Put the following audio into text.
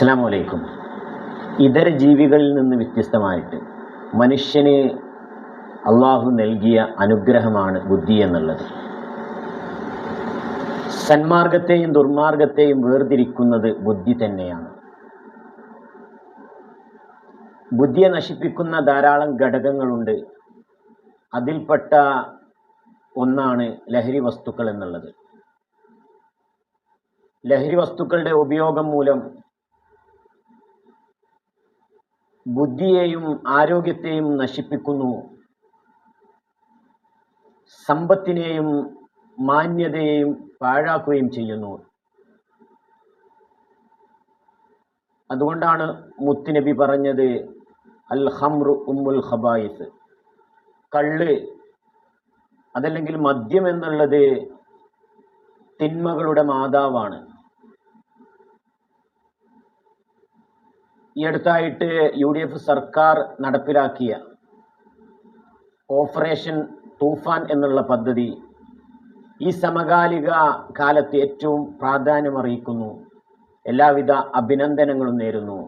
അസ്സലാമു അലൈക്കും. ഇതര ജീവികളിൽ നിന്ന് വ്യത്യസ്തമായിട്ട് മനുഷ്യന് അള്ളാഹു നൽകിയ അനുഗ്രഹമാണ് ബുദ്ധി എന്നുള്ളത്. സന്മാർഗത്തെയും ദുർമാർഗത്തെയും വേർതിരിക്കുന്നത് ബുദ്ധി തന്നെയാണ്. ബുദ്ധിയെ നശിപ്പിക്കുന്ന ധാരാളം ഘടകങ്ങളുണ്ട്. അതിൽപ്പെട്ട ഒന്നാണ് ലഹരി വസ്തുക്കൾ എന്നുള്ളത്. ലഹരി വസ്തുക്കളുടെ ഉപയോഗം മൂലം ബുദ്ധിയെയും ആരോഗ്യത്തെയും നശിപ്പിക്കുന്നു, സമ്പത്തിനെയും മാന്യതയെയും പാഴാക്കുകയും ചെയ്യുന്നു. അതുകൊണ്ടാണ് മുത്തുനബി പറഞ്ഞത്, അൽ ഖംറു ഉമ്മുൽ ഖബായിസ്. കള്ള് അതല്ലെങ്കിൽ മദ്യം എന്നുള്ളത് തിന്മകളുടെ മാതാവാണ്. ഈ അടുത്തായിട്ട് UDF സർക്കാർ നടപ്പിലാക്കിയ ഓപ്പറേഷൻ തൂഫാൻ എന്നുള്ള പദ്ധതി ഈ സമകാലിക കാലത്ത് ഏറ്റവും പ്രാധാന്യമറിയിക്കുന്നു. എല്ലാവിധ അഭിനന്ദനങ്ങളും നേരുന്നു.